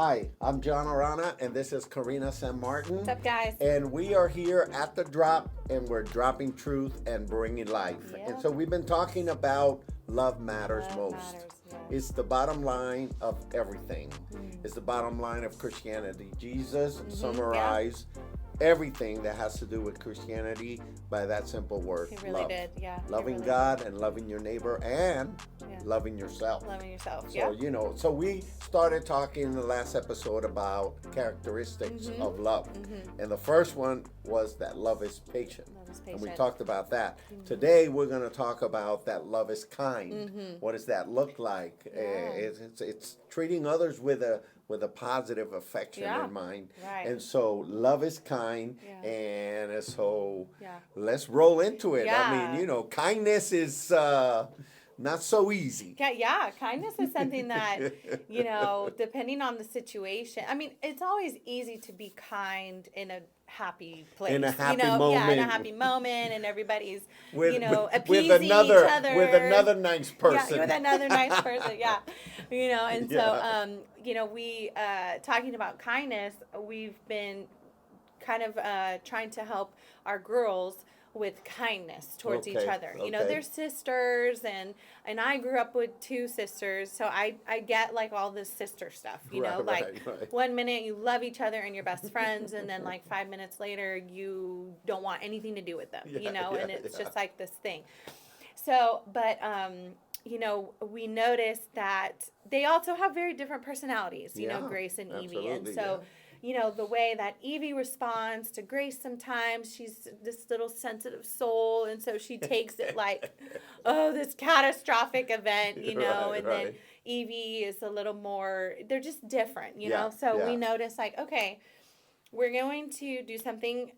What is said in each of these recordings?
Hi, I'm John Arana, and this is Karina San Martin. What's up, guys? And we are here at the drop, and we're dropping truth and bringing life. Yep. And so we've been talking about love matters Love most. matters, yes. It's the bottom line of everything. It's the bottom line of Christianity. Jesus summarized everything that has to do with Christianity by that simple word. He really love. did, yeah. He Loving really God and loving your neighbor and Yeah. loving yourself. Loving yourself, So, so we started talking in the last episode about characteristics of love. And the first one was that love is patient. Love is And we patient. talked about that. Today, we're going to talk about that love is kind. What does that look like? It's treating others with a positive affection in mind. Right. And so love is kind. Yeah. And so Yeah. let's roll into it. Yeah. I mean, kindness is not so easy. Yeah, kindness is something that, depending on the situation. I mean, it's always easy to be kind in a happy place. In a happy moment. Yeah, in a moment. happy moment, and every's, With appeasing each other. With another nice person. Yeah, with another nice person, yeah. And Yeah. so, we, talking about kindness, we've been kind of trying to help our girls with kindness towards each Okay, other. okay. They're sisters, and I grew up with two sisters, so I get like all this sister stuff, Right. one minute you love each other and you're best friends, and then like 5 minutes later you don't want anything to do with them, and it's just like this thing. So, but we noticed that they also have very different personalities, Grace and Evie. And absolutely, so, the way that Evie responds to Grace sometimes, she's this little sensitive soul. And so she takes it like, oh, this catastrophic event, Right, and then right. Evie is a little more, they're just different, Yeah, So yeah. we noticed like, okay, we're going to do something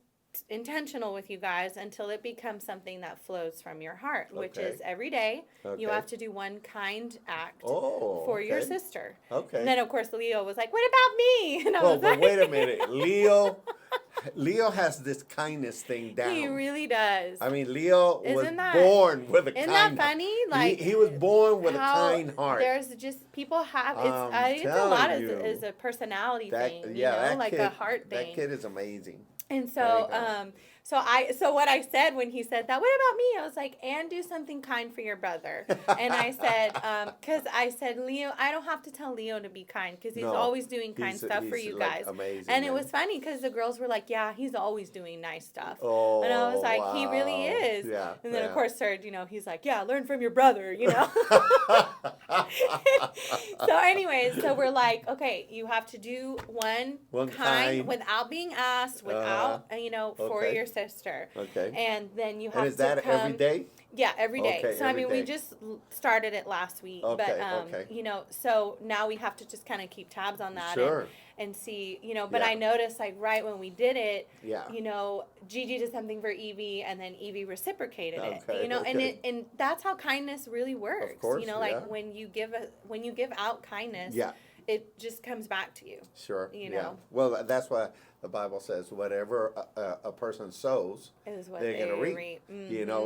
intentional with you guys until it becomes something that flows from your heart, which Okay. is every day you Okay. have to do one kind act Oh, for your okay. sister. Okay. And then of course Leo was like, "What about me?" And I Well, was but like, wait a minute. Leo has this kindness thing down. He really does. I mean, Leo was Isn't that- born with a Isn't kind that funny? Like he was born with a how kind heart. There's just people have it's a telling lot you. as a personality That, thing, that like kid, a heart thing. That kid is amazing. And There so, you go. so what I said when he said that, what about me? I was like, and do something kind for your brother. And I said, because I said, Leo, I don't have to tell Leo to be kind because he's No, always doing kind stuff for he's, you like, guys. amazing, And it man. was funny because the girls were like, yeah, he's always doing nice stuff. Oh, And I was like, he really wow. is. Yeah, And then yeah. of course, Serge, he's like, yeah, learn from your brother, So anyways, so we're like, okay, you have to do one One kind kind. without being asked, without, for okay. your sister. Okay. And then you have And is to that come. every day? Yeah, every day. Okay, So I every mean, we day. just started it last week, but Okay, okay. so now we have to just kind of keep tabs on that Sure. and see, But Yeah. I noticed like right when we did it, Yeah. Gigi did something for Evie, and then Evie reciprocated it. Okay, And okay. and that's how kindness really works. course, Like yeah. when you give out kindness, Yeah. it just comes back to you. Sure. You yeah. know. Well, that's why the Bible says whatever a person sows, Is what they're they going to reap. reap.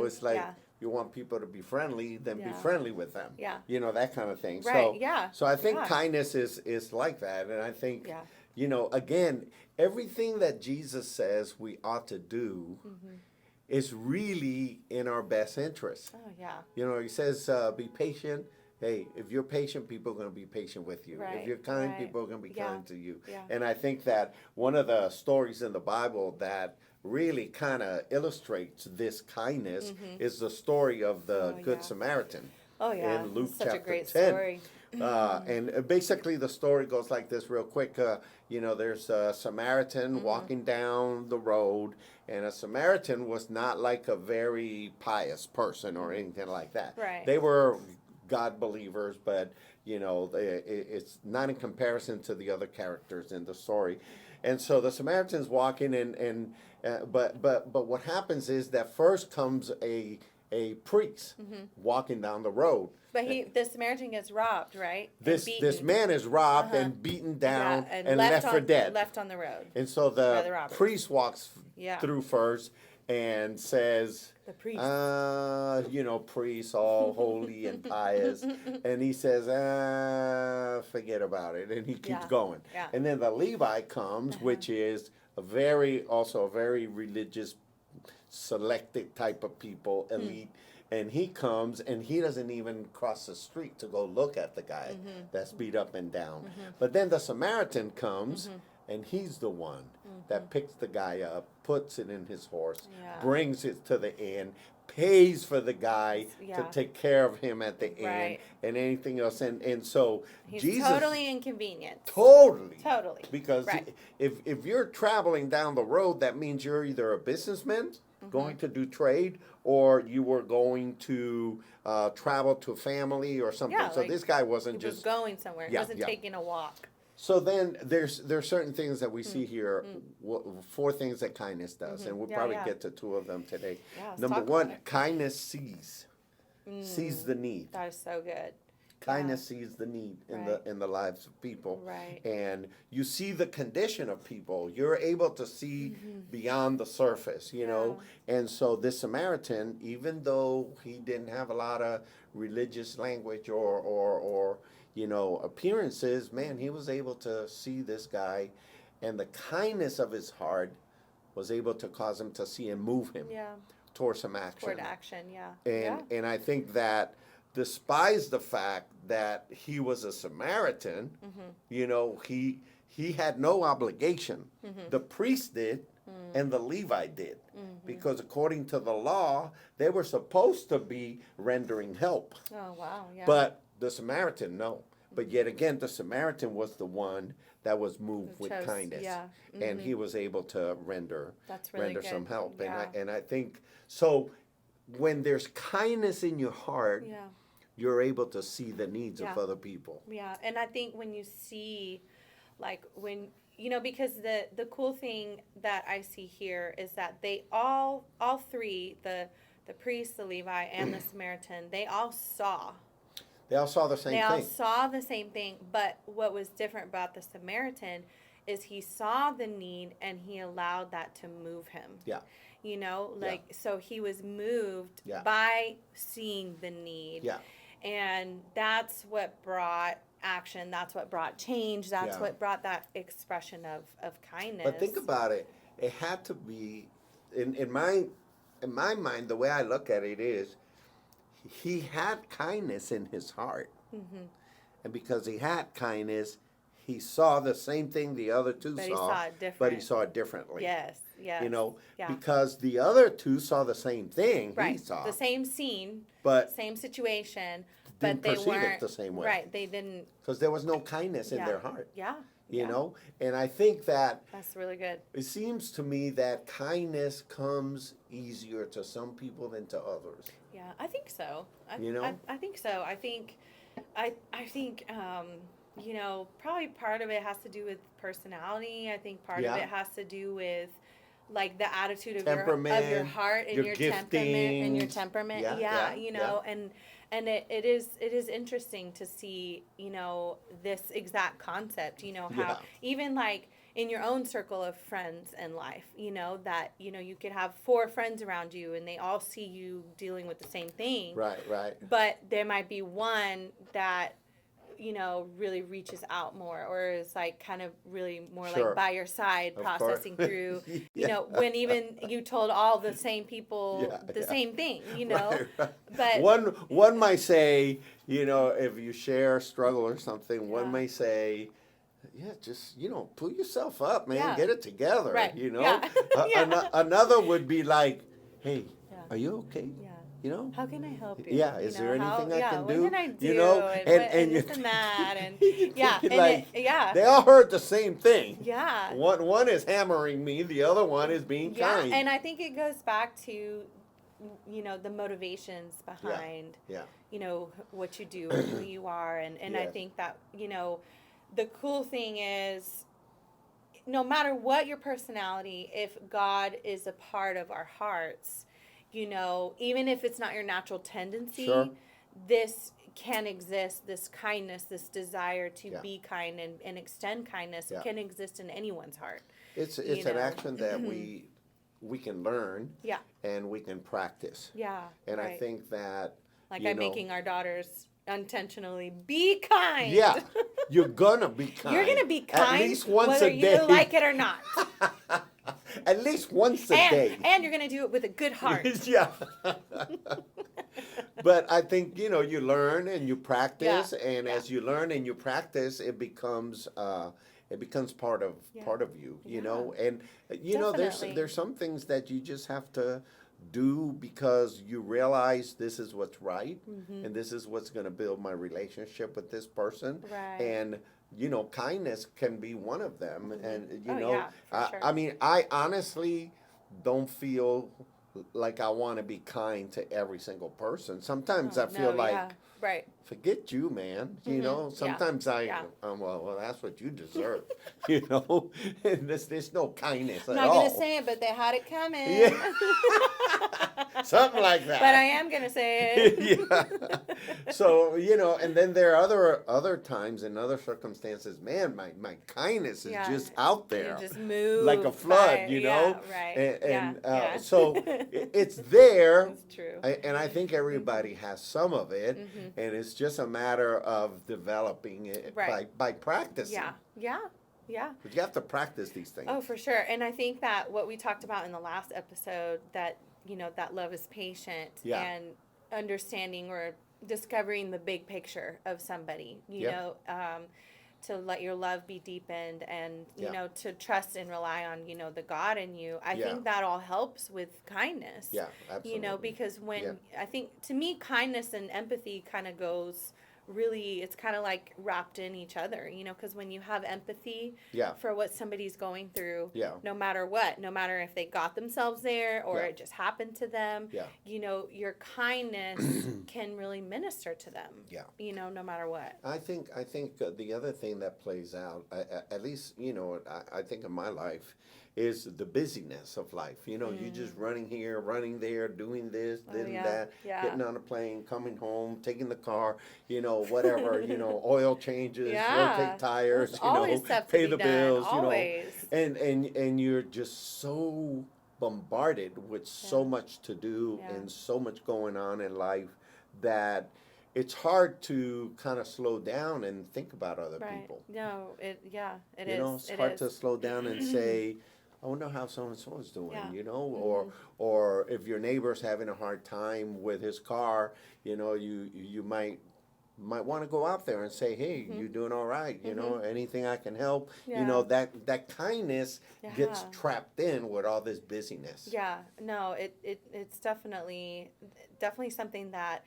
It's like Yeah. you want people to be friendly, then be Yeah. friendly with them. Yeah. That kind of thing. Right, So, yeah, So I think yeah. kindness is like that. And I think, Yeah. again, everything that Jesus says we ought to do is really in our best interest. Oh yeah. He says, be patient. Hey, if you're patient, people are going to be patient with you. Right, If you're kind, right. people are going to be Yeah, kind to you. yeah. And I think that one of the stories in the Bible that really kind of illustrates this kindness is the story of the Oh, Good yeah. Samaritan. Oh yeah. In Luke It's such chapter a great 10. story. And basically the story goes like this real quick. There's a Samaritan walking down the road, and a Samaritan was not like a very pious person or anything like that. Right. They were God believers, but it's not in comparison to the other characters in the story. And so the Samaritan's walking, but what happens is that first comes a priest walking down the road. But the Samaritan gets robbed, right? And This beaten. man is robbed and beaten down Yeah, and left for dead. Left on the road. And so by the the robbers. priest walks Yeah. through first and says, The priest. Priests, all holy and pious. And he says, forget about it. And he keeps going. Yeah. And then the Levi comes, which is also a very religious, selected type of people, elite. And he comes and he doesn't even cross the street to go look at the guy that's beat up and down. But then the Samaritan comes and he's the one that picks the guy up, puts it in his horse, brings it to the inn, pays for the guy to take care of him at the inn and anything else. And so he's Jesus totally inconvenient. Totally. Because if you're traveling down the road, that means you're either a businessman going to do trade, or you were going to travel to family or something. So this guy wasn't he was going somewhere. He wasn't taking a walk. So then there's certain things that we see here, 4 things that kindness does, and we'll probably get to 2 of them today. Number 1, kindness sees the need. That is so good. Kindness sees the need in the lives of people. Right. And you see the condition of people. You're able to see beyond the surface, you know. And so this Samaritan, even though he didn't have a lot of religious language or appearances, man, he was able to see this guy, and the kindness of his heart was able to cause him to see and move him toward some action. Toward action, And I think that despite the fact that he was a Samaritan, he had no obligation. The priest did, and the Levi did, because according to the law, they were supposed to be rendering help. Oh, wow, yeah. But the Samaritan, no. But yet again, the Samaritan was the one that was moved with kindness, and he was able to render some help. And I think so. When there's kindness in your heart, you're able to see the needs of other people. Yeah, and I think when you see, because the cool thing that I see here is that they all 3, the priest, the Levi, and the Samaritan, they all saw. They all saw the same thing. They all saw the same thing, but what was different about the Samaritan is he saw the need and he allowed that to move him. Yeah. So he was moved by seeing the need. Yeah. And that's what brought action. That's what brought change. That's what brought that expression of kindness. But think about it. It had to be, in my mind, the way I look at it is, he had kindness in his heart. And because he had kindness, he saw the same thing the other 2 but saw. He saw it different. But he saw it differently. Yes. Because the other 2 saw the same thing he saw. The same scene, but same situation, but they weren't it the same way. Right, they didn't. Because there was no kindness in their heart. Yeah. You know? And I think that that's really good. It seems to me that kindness comes easier to some people than to others. Yeah, I think so. I think so. I think probably part of it has to do with personality. I think part of it has to do with the attitude of your heart and your temperament. And it is interesting to see, this exact concept, how even in your own circle of friends in life, that, you could have 4 friends around you and they all see you dealing with the same thing. Right. But there might be one that, really reaches out more, or is kind of really more by your side, processing through, when even you told all the same people the same thing, Right. But one might say, if you share a struggle or something, one may say, just, pull yourself up, man, get it together, right. Another would be like, hey, are you okay? How can I help you? Yeah, is there anything I can do? What can I do? And this and that, and they all heard the same thing. Yeah. One is hammering me, the other one is being kind. And I think it goes back to, the motivations behind, what you do and who you are, and I think that, the cool thing is, no matter what your personality, if God is a part of our hearts, even if it's not your natural tendency, this can exist, this kindness, this desire to be kind and extend kindness can exist in anyone's heart. It's an action that we we can learn. Yeah. And we can practice. Yeah. And right. I think that, like you I'm know, making our daughters intentionally be kind. yeah, you're gonna be kind. You're gonna be kind at least once whether a day. you like it or not. At least once a day. And you're gonna do it with a good heart. Yeah. But I think, you know, you learn and you practice, and as you learn and you practice, it becomes part of you, you know. And you know, there's some things that you just have to do because you realize this is what's right, and this is what's going to build my relationship with this person. Right. And you know, kindness can be one of them. And you Oh, know, yeah, for sure. I mean, I honestly don't feel like I want to be kind to every single person. Sometimes I feel like, right. forget you, man. You know, sometimes well, that's what you deserve. You know, and there's no kindness I'm at not all. gonna say it, but they had it coming. Yeah. Something like that. But I am gonna say it. Yeah. So, you know, and then there are other times and other circumstances, man, my kindness is just out there. You just move like a flood, you know? Yeah, right. And so it's there. That's true. And I think everybody has some of it, and it's just a matter of developing it by practicing. Yeah. But you have to practice these things. Oh, for sure. And I think that what we talked about in the last episode, that, you know, that love is patient and understanding or discovering the big picture of somebody, you know, to let your love be deepened and, you know, to trust and rely on, you know, the God in you. I think that all helps with kindness. Yeah, absolutely. You know, because when I think, to me, kindness and empathy kind of goes really, it's kind of like wrapped in each other, you know, because when you have empathy for what somebody's going through, no matter what, no matter if they got themselves there or it just happened to them, you know, your kindness can really minister to them, you know, no matter what. I think the other thing that plays out, at least, you know, I think in my life, is the busyness of life. You know, you're just running here, running there, doing this, doing that, getting on a plane, coming home, taking the car, you know, whatever, you know, oil changes, rotate tires, There's you know, always stuff to pay be the done, bills, always. you know, and you're just so bombarded with so much to do and so much going on in life that it's hard to kind of slow down and think about other people. No, it is. You know, it's hard to slow down and say, I wonder how so-and-so is doing, you know, or if your neighbor's having a hard time with his car, you know, you might want to go out there and say, hey, you doing all right, you know, anything I can help, you know, that kindness gets trapped in with all this busyness. Yeah, no, it's definitely something that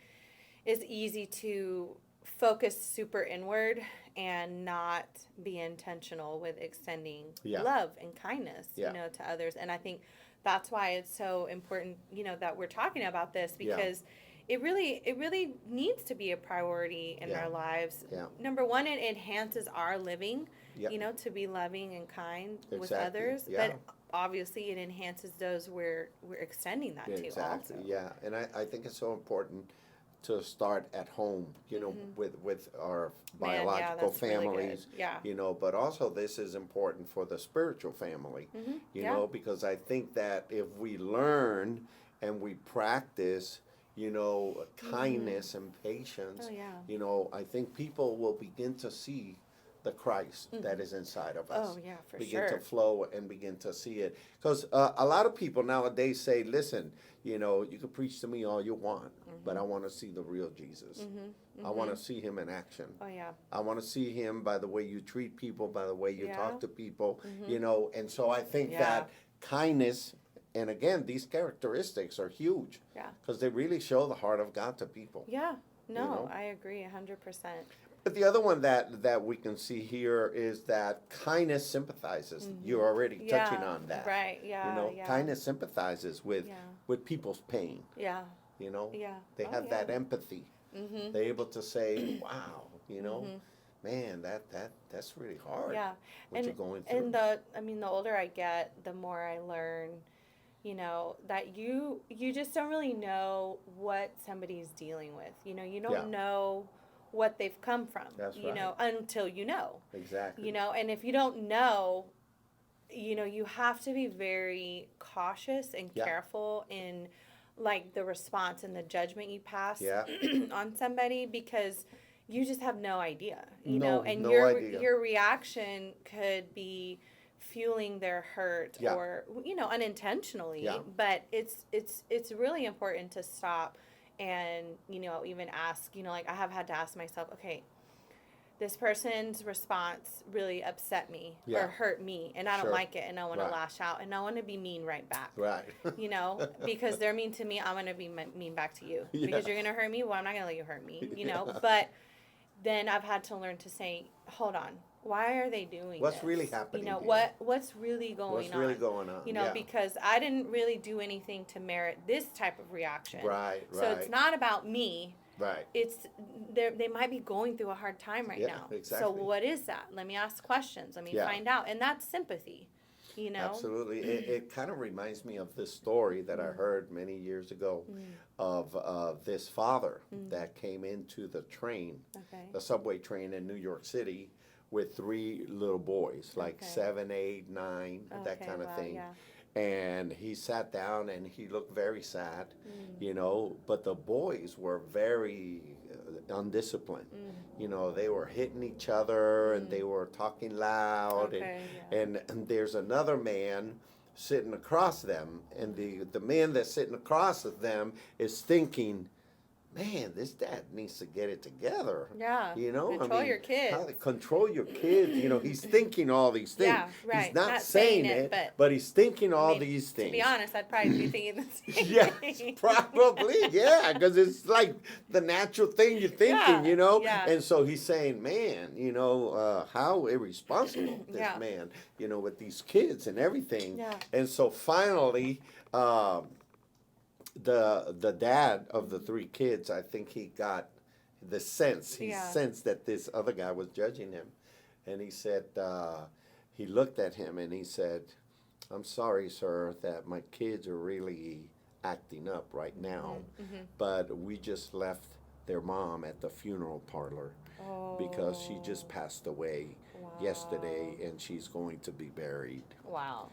is easy to focus super inward and not be intentional with extending love and kindness, you know, to others. And I think that's why it's so important, you know, that we're talking about this, because it really needs to be a priority in our lives. Number one, it enhances our living, you know, to be loving and kind with others. But obviously it enhances those we're extending that to also. Yeah, and I think it's so important to start at home, you know, with our biological families, really you know, but also this is important for the spiritual family, you know, because I think that if we learn and we practice, you know, kindness and patience, you know, I think people will begin to see the Christ that is inside of us. Oh, yeah, for begin to flow and begin to see it. Because a lot of people nowadays say, listen, you know, you can preach to me all you want, but I want to see the real Jesus. I want to see him in action. Oh, yeah. I want to see him by the way you treat people, by the way you talk to people, you know. And so I think that kindness, and again, these characteristics are huge. Because they really show the heart of God to people. Yeah. No, you know? I agree 100%. But the other one that we can see here is that kindness sympathizes. You're already touching on that. Right, yeah. You know, kindness sympathizes with people's pain. Yeah. You know? Yeah. They have that empathy. They're able to say, wow, you know, man, that's really hard. Yeah. What you're going through. And the older I get, the more I learn, you know, that you just don't really know what somebody's dealing with. You know, you don't know what they've come from. That's you know, until you know. Exactly. You know, and if you don't know, you know, you have to be very cautious and Yeah. careful in like the response and the judgment you pass Yeah. on somebody, because you just have no idea, you No, know, and no idea. your reaction could be fueling their hurt, Yeah. or you know, unintentionally. Yeah. But it's really important to stop and, you know, even ask, you know, like I have had to ask myself, okay, this person's response really upset me Yeah. or hurt me, and I don't Sure. like it, and I want Right. to lash out, and I want to be mean right back. Right. You know, because they're mean to me, I'm going to be mean back to you. Yeah. Because you're going to hurt me, well, I'm not going to let you hurt me, you know. Yeah. But then I've had to learn to say, hold on, why are they doing What's this? really happening You know, here? what's really going What's on? really going on? You know, Yeah. because I didn't really do anything to merit this type of reaction. Right. So Right. it's not about me. Right. It's they might be going through a hard time right Yeah, now. So exactly. what is that? Let me ask questions. Let me Yeah. find out. And that's sympathy, you know? Absolutely. It kind of reminds me of this story that I heard many years ago of this father that came into the train, Okay. the subway train in New York City, with 3 little boys, like Okay. 7, 8, 9, that Okay, kind of wow, thing. yeah. And he sat down and he looked very sad, you know, but the boys were very undisciplined. You know, they were hitting each other and they were talking loud. Okay, yeah. And there's another man sitting across them, and the man that's sitting across of them is thinking, man, this dad needs to get it together. Yeah. You know, Control your kids. Control your kids. You know, he's thinking all these things. Yeah, right. He's not, Not saying saying it, it, but he's thinking all I mean, these things. To be honest, I'd probably be thinking the same Yes, thing. probably, yeah, because it's like the natural thing you're thinking, Yeah, you know? yeah. And so he's saying, man, you know, how irresponsible this Yeah. man, you know, with these kids and everything. Yeah. And so finally, the dad of the 3 kids, I think he got the sense. He Yeah. sensed that this other guy was judging him. And he said, he looked at him and he said, I'm sorry, sir, that my kids are really acting up right now. But we just left their mom at the funeral parlor because she just passed away yesterday and she's going to be buried. Wow.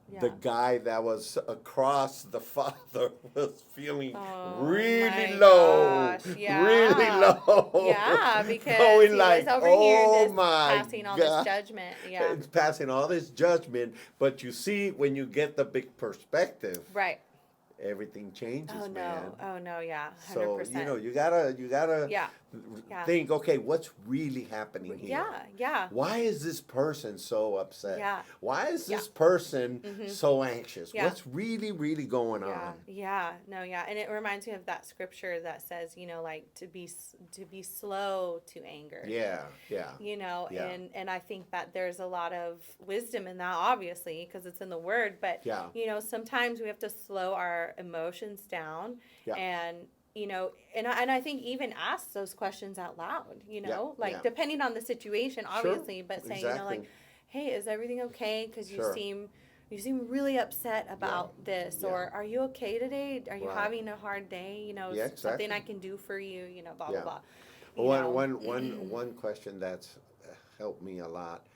Yeah. The guy that was across the father was feeling Oh, really my low, gosh, yeah. really low. Yeah, because going he like, was over oh here just my passing all God. this judgment. Yeah. It's passing all this judgment, but you see, when you get the big perspective, Right. everything changes, Oh man. no. Oh no. Yeah. 100%. So you know, you gotta Yeah. Yeah. think, okay, what's really happening here? Yeah. Yeah. Why is this person so upset? Yeah. Why is Yeah. this person so anxious? Yeah. What's really, really going Yeah, on? yeah, no, yeah, and it reminds me of that scripture that says, you know, like to be slow to anger. Yeah, yeah. You know, Yeah. and I think that there's a lot of wisdom in that, obviously, because it's in the Word. But Yeah. you know, sometimes we have to slow our emotions down, Yeah. and you know, and I think even ask those questions out loud. You know, Yeah, like yeah. depending on the situation, obviously, but saying, you know, like, Exactly. hey, is everything okay? Because Sure. you seem really upset about this, Yeah. or are you okay today? Are you Right. having a hard day? You know, Yeah, something I exactly. can do for you. You know, blah Yeah. blah blah. You know? One question that's helped me a lot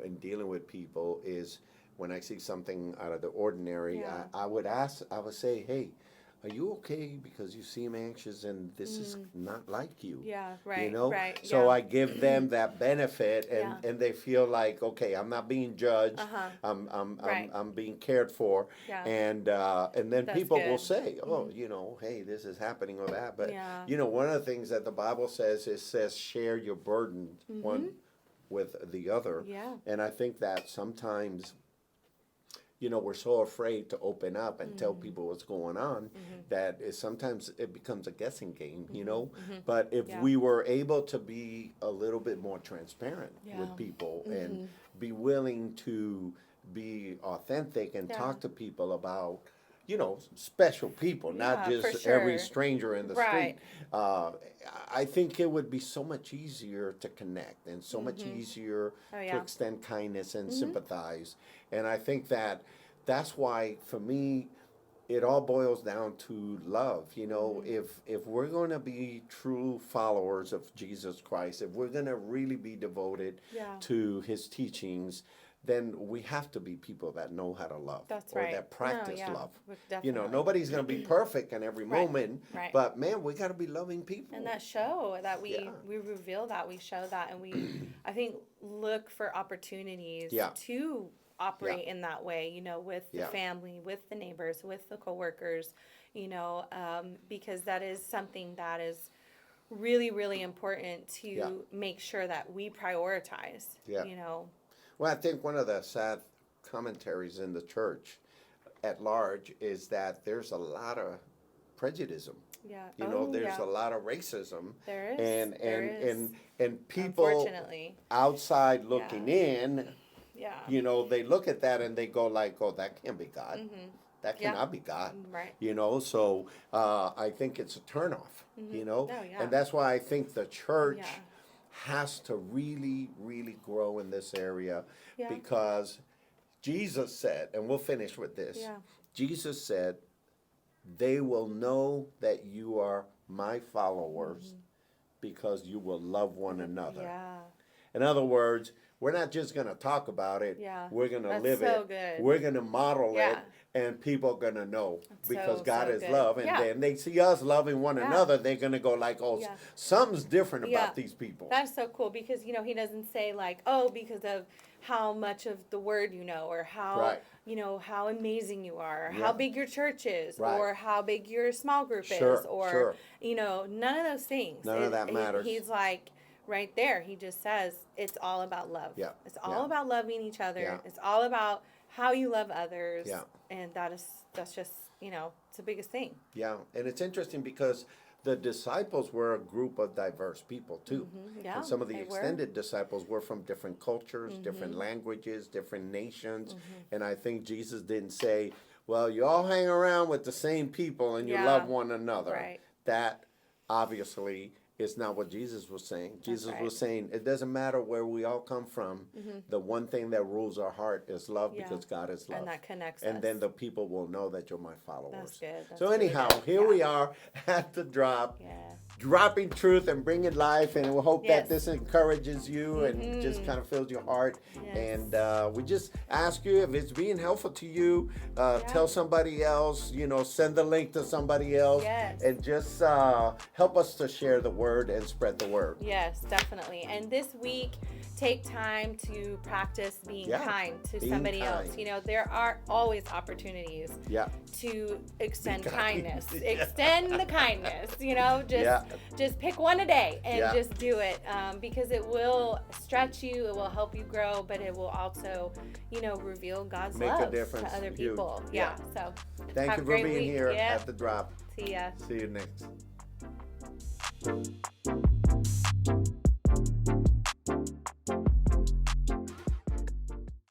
in dealing with people is when I see something out of the ordinary, Yeah. I would say, hey, are you okay? Because you seem anxious and this is not like you. Yeah, right, You know? right, So yeah. I give them that benefit and, Yeah. and they feel like, okay, I'm not being judged. Uh-huh. I'm Right. being cared for. Yeah. And then That's people will good. say, oh, you know, hey, this is happening or that. But Yeah. you know, one of the things that the Bible says, it says share your burden one with the other. Yeah. And I think that sometimes, you know, we're so afraid to open up and tell people what's going on that sometimes it becomes a guessing game, you know. But if Yeah. we were able to be a little bit more transparent Yeah. with people and be willing to be authentic and Yeah. talk to people about, you know, special people, not Yeah, just for every sure. stranger in the Right. street. I think it would be so much easier to connect and so much easier Oh, to yeah. extend kindness and sympathize. And I think that that's why, for me, it all boils down to love. You know, if we're going to be true followers of Jesus Christ, if we're going to really be devoted Yeah. to his teachings, then we have to be people that know how to love. That's or right. that practice love. Definitely. Nobody's going to be perfect in every Right, moment, right. but man, we got to be loving people. And that show that we Yeah. we reveal that, we show that, and we I think look for opportunities Yeah. to operate in that way, with the Yeah. family, with the neighbors, with the coworkers, because that is something that is really, really important to Yeah. make sure that we prioritize. Yeah. Well, I think one of the sad commentaries in the church at large is that there's a lot of prejudice. Yeah. There's a lot of racism, There is. and there is. and people Unfortunately. outside looking in, Yeah. they look at that and they go like, "Oh, that can't be God. Mm-hmm. That Yeah. cannot be God." Right. So I think it's a turnoff. Oh, yeah. And that's why I think the church Yeah. has to really, really grow in this area, Yeah. because Jesus said, and we'll finish with this. Yeah. Jesus said, "They will know that you are my followers because you will love one another." Yeah. In other words, we're not just going to talk about it. Yeah. We're going to That's live so it. good. We're going to model Yeah. it, and people are going to know because so, God so is good. love. And Yeah. then they see us loving one Yeah. another, they're going to go like, "Oh, Yeah. something's different Yeah. about these people." That's so cool because he doesn't say like, oh, because of how much of the word you know, or how Right. how amazing you are, or Yeah. how big your church is, Right. or how big your small group Sure, is, or sure. none of those things. None of that matters. He's like right there. He just says it's all about love. Yeah, It's all yeah. about loving each other. Yeah. It's all about how you love others. Yeah. And that's just it's the biggest thing. Yeah, and it's interesting because the disciples were a group of diverse people too. Yeah, And some of the they were. extended disciples were from different cultures, different languages, different nations. And I think Jesus didn't say, "Well, you all hang around with the same people and you Yeah. love one another." Right. That obviously is not what Jesus was saying. Jesus right. was saying it doesn't matter where we all come from. The one thing that rules our heart is love, Yeah. because God is love. And that connects And us. then the people will know that you're my followers. That's good. That's So really anyhow, good. here Yeah. we are at the drop, Yeah. dropping truth and bringing life, and we hope Yes. that this encourages you and just kind of fills your heart. Yes. And we just ask you, if it's being helpful to you, tell somebody else, send the link to somebody else. Yes. And just help us to share the word and spread the word. Yes, definitely. And this week, take time to practice being Yeah, kind to being somebody kind. else. There are always opportunities Yeah. to extend Be kind. kindness. Yeah. Extend the kindness. Yeah. Just pick one a day and Yeah. just do it, because it will stretch you. It will help you grow, but it will also, reveal God's Make a love difference. to other Huge. people. Yeah. So Thank have you a for great being week. here Yeah. at the drop. See ya. See you next.